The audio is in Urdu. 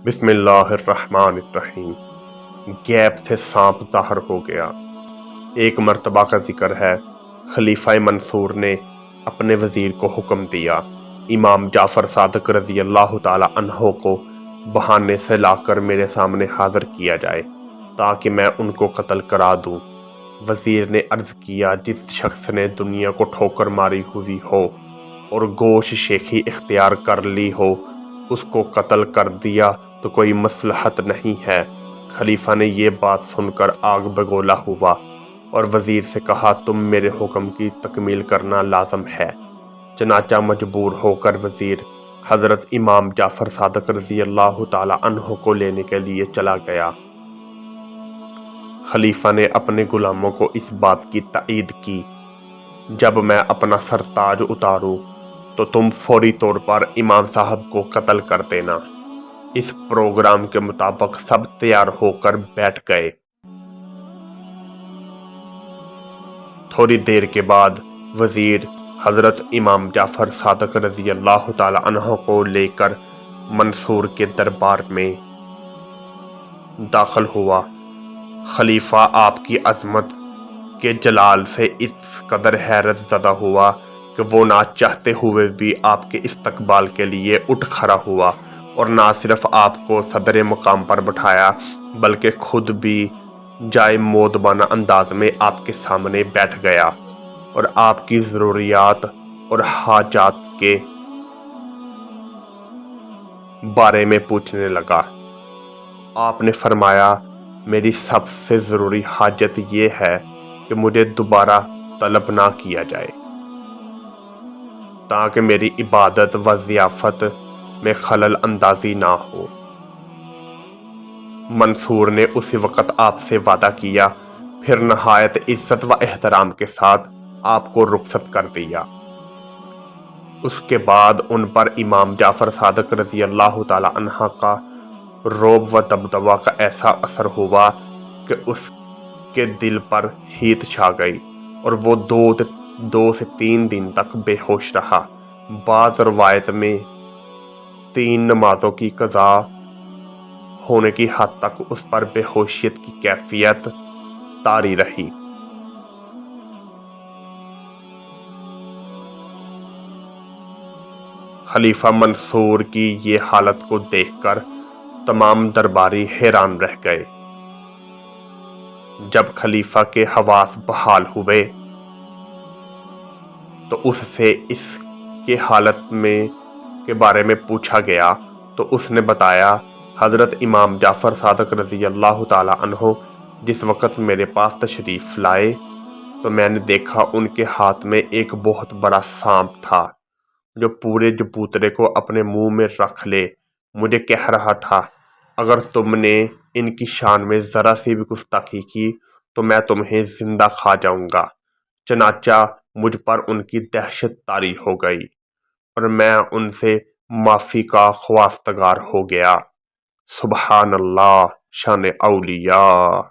بسم اللہ الرحمن الرحیم۔ گیپ سے سانپ ظاہر ہو گیا۔ ایک مرتبہ کا ذکر ہے، خلیفہ منصور نے اپنے وزیر کو حکم دیا امام جعفر صادق رضی اللہ تعالی عنہ کو بہانے سے لا کر میرے سامنے حاضر کیا جائے تاکہ میں ان کو قتل کرا دوں۔ وزیر نے عرض کیا، جس شخص نے دنیا کو ٹھوکر ماری ہوئی ہو اور گوش شیخی اختیار کر لی ہو، اس کو قتل کر دیا تو کوئی مصلحت نہیں ہے۔ خلیفہ نے یہ بات سن کر آگ بگولا ہوا اور وزیر سے کہا، تم میرے حکم کی تکمیل کرنا لازم ہے۔ چنانچہ مجبور ہو کر وزیر حضرت امام جعفر صادق رضی اللہ تعالی عنہ کو لینے کے لیے چلا گیا۔ خلیفہ نے اپنے غلاموں کو اس بات کی تائید کی، جب میں اپنا سرتاج اتاروں تو تم فوری طور پر امام صاحب کو قتل کر دینا۔ اس پروگرام کے مطابق سب تیار ہو کر بیٹھ گئے۔ تھوڑی دیر کے بعد وزیر حضرت امام جعفر صادق رضی اللہ تعالی عنہ کو لے کر منصور کے دربار میں داخل ہوا۔ خلیفہ آپ کی عظمت کے جلال سے اس قدر حیرت زدہ ہوا کہ وہ نہ چاہتے ہوئے بھی آپ کے استقبال کے لیے اٹھ کھڑا ہوا اور نہ صرف آپ کو صدر مقام پر بٹھایا بلکہ خود بھی جائے مودبانہ انداز میں آپ کے سامنے بیٹھ گیا اور آپ کی ضروریات اور حاجات کے بارے میں پوچھنے لگا۔ آپ نے فرمایا، میری سب سے ضروری حاجت یہ ہے کہ مجھے دوبارہ طلب نہ کیا جائے تاکہ میری عبادت و ضیافت میں خلل اندازی نہ ہو۔ منصور نے اسی وقت آپ سے وعدہ کیا، پھر نہایت عزت و احترام کے ساتھ آپ کو رخصت کر دیا۔ اس کے بعد ان پر امام جعفر صادق رضی اللہ تعالی عنہ کا رعب و دبدبہ کا ایسا اثر ہوا کہ اس کے دل پر ہیت چھا گئی اور وہ دو سے تین دن تک بے ہوش رہا۔ بعض روایت میں 3 نمازوں کی قضا ہونے کی حد تک اس پر بے ہوشیت کی کیفیت طاری رہی۔ خلیفہ منصور کی یہ حالت کو دیکھ کر تمام درباری حیران رہ گئے۔ جب خلیفہ کے حواس بحال ہوئے تو اس سے اس کے حالت کے بارے میں پوچھا گیا تو اس نے بتایا، حضرت امام جعفر صادق رضی اللہ تعالی عنہ جس وقت میرے پاس تشریف لائے تو میں نے دیکھا ان کے ہاتھ میں ایک بہت بڑا سانپ تھا جو پورے جبوترے کو اپنے منہ میں رکھ لے مجھے کہہ رہا تھا، اگر تم نے ان کی شان میں ذرا سی بھی گستاخی کی تو میں تمہیں زندہ کھا جاؤں گا۔ چنانچہ مجھ پر ان کی دہشت طاری ہو گئی اور میں ان سے معافی کا خواستگار ہو گیا۔ سبحان اللہ، شان اولیاء۔